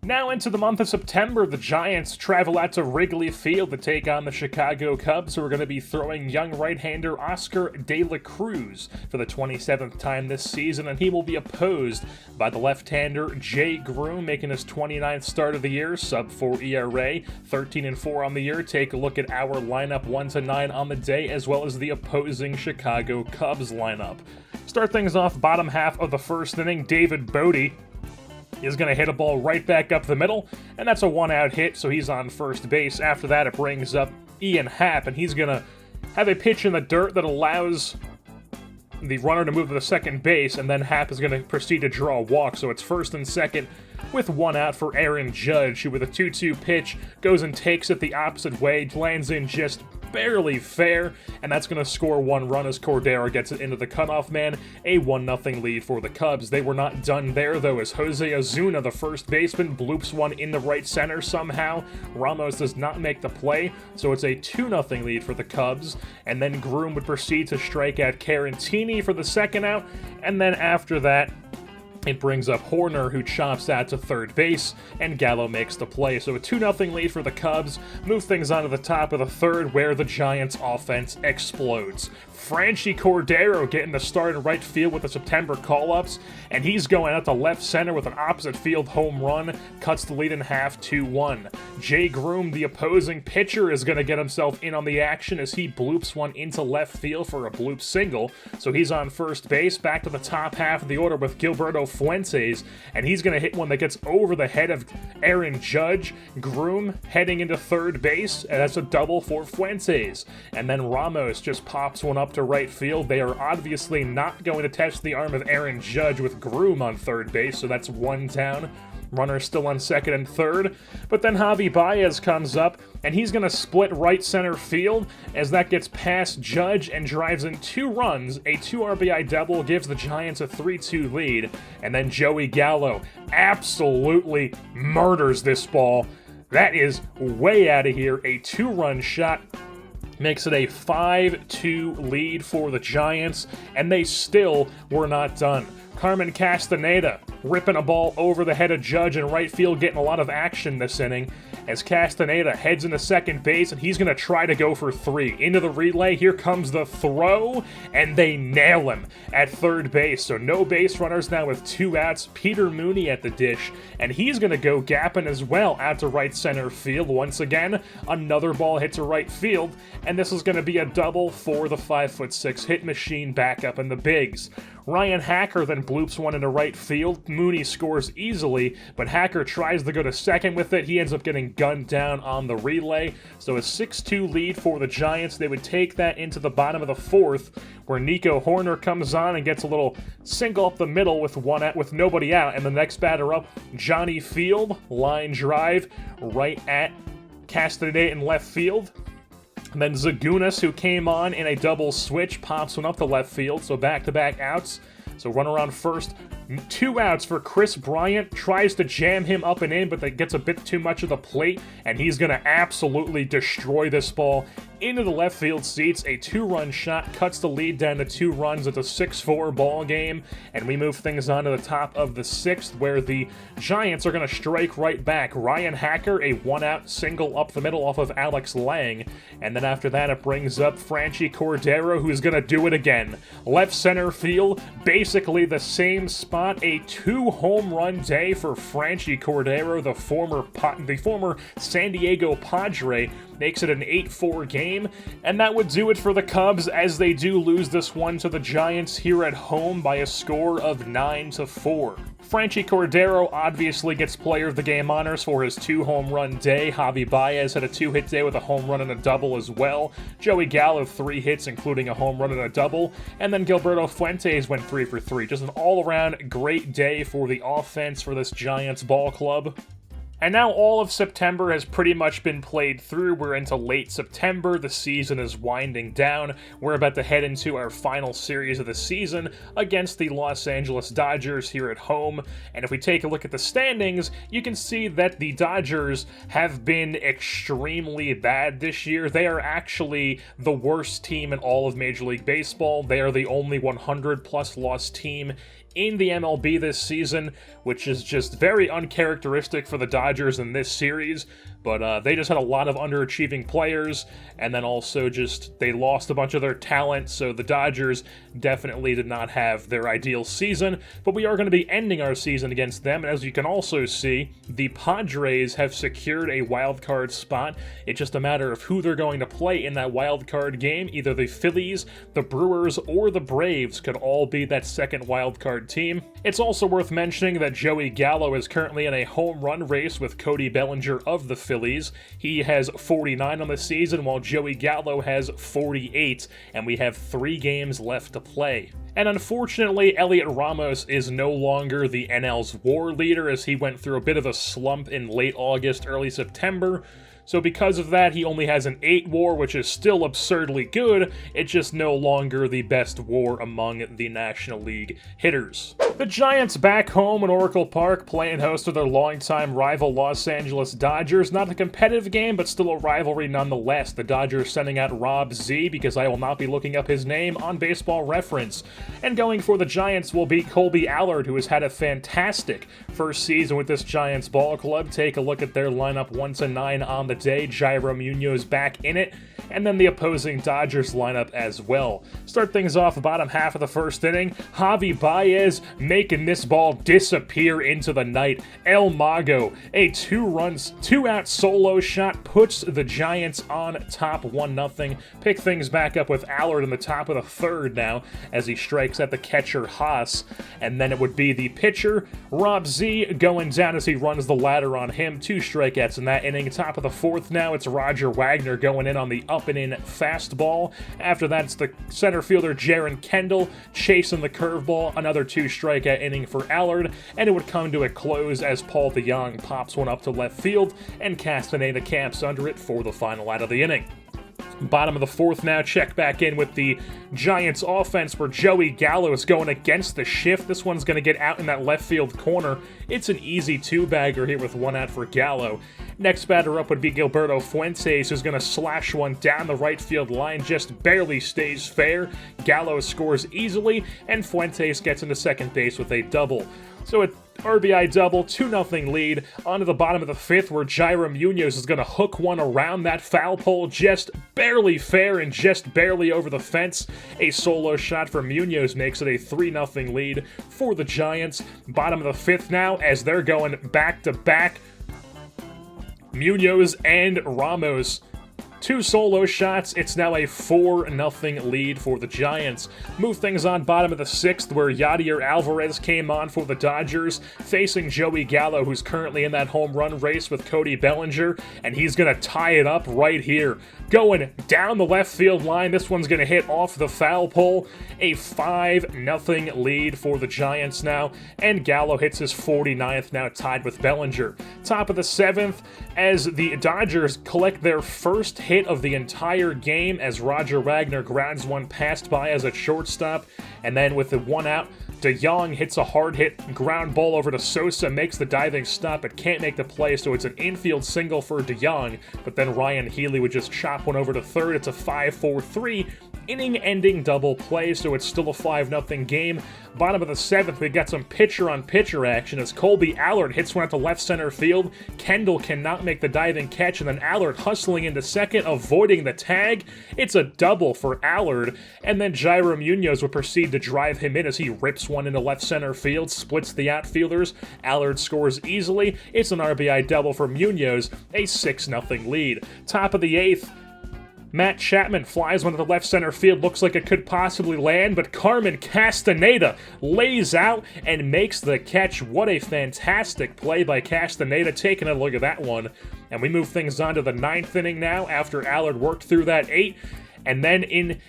Now into the month of September, the Giants travel out to Wrigley Field to take on the Chicago Cubs, who are going to be throwing young right-hander Oscar De La Cruz for the 27th time this season, and he will be opposed by the left-hander Jay Groom, making his 29th start of the year, sub-4 ERA, 13-4 on the year. Take a look at our lineup 1-9 on the day, as well as the opposing Chicago Cubs lineup. Start things off bottom half of the first inning, David Bodie is going to hit a ball right back up the middle, and that's a one-out hit, so he's on first base. After that, it brings up Ian Happ, and he's going to have a pitch in the dirt that allows the runner to move to the second base, and then Happ is going to proceed to draw a walk, so it's first and second with one out for Aaron Judge, who with a 2-2 pitch goes and takes it the opposite way, lands in just barely fair, and that's going to score one run as Cordero gets it into the cutoff man, a 1-0 lead for the Cubs. They were not done there, though, as Jose Ozuna, the first baseman, bloops one in the right center somehow. Ramos does not make the play, so it's a 2-0 lead for the Cubs, and then Groom would proceed to strike out Carantini for the second out, and then after that, it brings up Horner, who chops out to third base, and Gallo makes the play. So a 2-0 lead for the Cubs. Move things on to the top of the third, where the Giants' offense explodes. Franchy Cordero getting the start in right field with the September call-ups, and he's going out to left center with an opposite field home run, cuts the lead in half 2-1. Jay Groom, the opposing pitcher, is going to get himself in on the action as he bloops one into left field for a bloop single, so he's on first base. Back to the top half of the order with Gilberto Fuentes, and he's going to hit one that gets over the head of Aaron Judge. Groom heading into third base, and that's a double for Fuentes. And then Ramos just pops one up to right field. They are obviously not going to test the arm of Aaron Judge with Groom on third base, so that's one down. Runner still on second and third, but then Javi Baez comes up, and he's going to split right center field as that gets past Judge and drives in 2 runs. A 2 RBI double gives the Giants a 3-2 lead, and then Joey Gallo absolutely murders this ball. That is way out of here. A 2-run shot makes it a 5-2 lead for the Giants, and they still were not done. Carmen Castaneda ripping a ball over the head of Judge in right field, getting a lot of action this inning as Castaneda heads into second base, and he's going to try to go for 3. Into the relay, here comes the throw, and they nail him at third base. So no base runners now with 2 outs. Peter Mooney at the dish, and he's going to go gapping as well out to right center field. Once again, another ball hits to right field, and this is going to be a double for the 5'6" hit machine back up in the bigs. Ryan Hacker then bloops one into right field. Mooney scores easily, but Hacker tries to go to second with it. He ends up getting gunned down on the relay. So a 6-2 lead for the Giants. They would take that into the bottom of the fourth, where Nico Horner comes on and gets a little single up the middle with nobody out. And the next batter up, Johnny Field, line drive right at Castaneda in left field. And then Zagunas, who came on in a double switch, pops one up to left field, so back-to-back outs. So runner on first, 2 outs for Chris Bryant, tries to jam him up and in, but that gets a bit too much of the plate, and he's going to absolutely destroy this ball into the left field seats. A 2-run shot cuts the lead down to 2 runs. It's a 6-4 ball game, and we move things on to the top of the 6th, where the Giants are going to strike right back. Ryan Hacker, a 1-out single up the middle off of Alex Lang, and then after that it brings up Franchy Cordero, who's going to do it again. Left center field, basically the same spot. A 2-home run day for Franchy Cordero, the former San Diego Padre, makes it an 8-4 game, and that would do it for the Cubs, as they do lose this one to the Giants here at home by a score of 9-4. Franchy Cordero obviously gets player of the game honors for his 2-home run day. Javi Baez had a 2-hit day with a home run and a double as well. Joey Gallo 3 hits, including a home run and a double, and then Gilberto Fuentes went 3 for 3. Just an all-around great day for the offense for this Giants ball club. And now all of September has pretty much been played through. We're into late September. The season is winding down. We're about to head into our final series of the season against the Los Angeles Dodgers here at home. And if we take a look at the standings, you can see that the Dodgers have been extremely bad this year. They are actually the worst team in all of Major League Baseball. They are the only 100-plus loss team in the MLB this season, which is just very uncharacteristic for the Dodgers in this series. But they just had a lot of underachieving players, and then also just they lost a bunch of their talent, so the Dodgers definitely did not have their ideal season. But we are going to be ending our season against them, and as you can also see, the Padres have secured a wild card spot. It's just a matter of who they're going to play in that wild card game. Either the Phillies, the Brewers, or the Braves could all be that second wild card team. It's also worth mentioning that Joey Gallo is currently in a home run race with Cody Bellinger of the Phillies. He has 49 on the season, while Joey Gallo has 48, and we have 3 games left to play. And unfortunately, Elliot Ramos is no longer the NL's WAR leader, as he went through a bit of a slump in late August, early September. So because of that, he only has an 8 WAR, which is still absurdly good. It's just no longer the best WAR among the National League hitters. The Giants back home in Oracle Park, playing host to their longtime rival Los Angeles Dodgers. Not a competitive game, but still a rivalry nonetheless. The Dodgers sending out Rob Z, because I will not be looking up his name on Baseball Reference. And going for the Giants will be Colby Allard, who has had a fantastic first season with this Giants ball club. Take a look at their lineup 1-9 on the day. Jairo Munoz back in it, and then the opposing Dodgers lineup as well. Start things off the bottom half of the first inning. Javi Baez making this ball disappear into the night. El Mago, a 2-out solo shot, puts the Giants on top 1-0. Pick things back up with Allard in the top of the third now as he strikes at the catcher Haas, and then it would be the pitcher Rob Z going down as he runs the ladder on him. 2 strikeouts in that inning. Top of the fourth now, it's Roger Wagner going in on the up-and-in fastball. After that, it's the center fielder Jaron Kendall chasing the curveball. Another 2 strikeout inning for Allard, and it would come to a close as Paul DeJong pops one up to left field, and Castaneda camps under it for the final out of the inning. Bottom of the fourth now, check back in with the Giants offense where Joey Gallo is going against the shift. This one's going to get out in that left field corner. It's an easy 2-bagger here with 1 out for Gallo. Next batter up would be Gilberto Fuentes, who's going to slash one down the right field line, just barely stays fair. Gallo scores easily, and Fuentes gets into second base with a double. So a RBI double, 2-0 lead. On to the bottom of the fifth where Jairo Munoz is going to hook one around that foul pole, just barely fair and just barely over the fence. A solo shot for Munoz makes it a 3-0 lead for the Giants. Bottom of the fifth now as they're going back-to-back. Munoz and Ramos. 2 solo shots, it's now a 4-0 lead for the Giants. Move things on bottom of the sixth where Yadier Alvarez came on for the Dodgers, facing Joey Gallo, who's currently in that home run race with Cody Bellinger, and he's going to tie it up right here. Going down the left field line, this one's going to hit off the foul pole. A 5-0 lead for the Giants now, and Gallo hits his 49th, now tied with Bellinger. Top of the seventh, as the Dodgers collect their first hit of the entire game as Roger Wagner grounds one passed by as a shortstop, and then with the 1 out, DeJong hits a hard hit ground ball over to Sosa, makes the diving stop but can't make the play, so it's an infield single for DeJong, but then Ryan Healy would just chop one over to third. It's a 5-4-3 inning-ending double play, so it's still a 5-0 game. Bottom of the seventh, we got some pitcher-on-pitcher action as Colby Allard hits one out to left center field. Kendall cannot make the diving catch, and then Allard hustling into second, avoiding the tag. It's a double for Allard, and then Jairo Munoz would proceed to drive him in as he rips one into left center field, splits the outfielders. Allard scores easily. It's an RBI double for Munoz, a 6-0 lead. Top of the eighth, Matt Chapman flies one to the left center field, looks like it could possibly land, but Carmen Castaneda lays out and makes the catch. What a fantastic play by Castaneda, taking a look at that one. And we move things on to the ninth inning now after Allard worked through that 8, and then in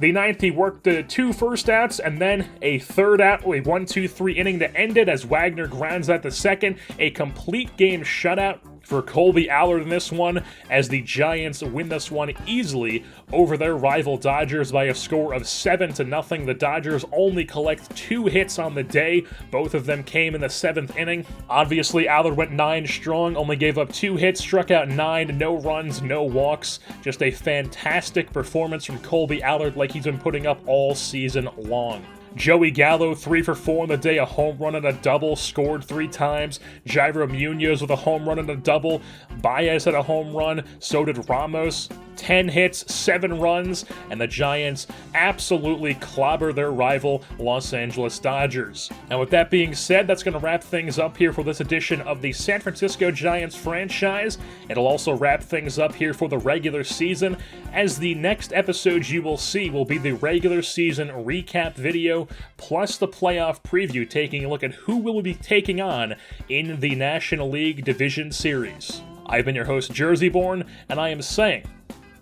the ninth, he worked 2 first outs and then a third out, a 1-2-3 inning to end it as Wagner grounds out the second. A complete game shutout for Colby Allard in this one as the Giants win this one easily over their rival Dodgers by a score of 7-0. The Dodgers only collect 2 hits on the day. Both of them came in the 7th inning. Obviously, Allard went 9 strong, only gave up 2 hits, struck out 9, no runs, no walks. Just a fantastic performance from Colby Allard like he's been putting up all season long. Joey Gallo, 3 for 4 on the day, a home run and a double, scored 3 times. Jairo Munoz with a home run and a double. Baez had a home run, so did Ramos. 10 hits, 7 runs, and the Giants absolutely clobber their rival Los Angeles Dodgers. And with that being said, that's going to wrap things up here for this edition of the San Francisco Giants franchise. It'll also wrap things up here for the regular season, as the next episode you will see will be the regular season recap video, plus the playoff preview, taking a look at who will be taking on in the National League Division Series. I've been your host, Jerseyborn, and I am saying,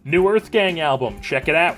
new Earth Gang album, check it out.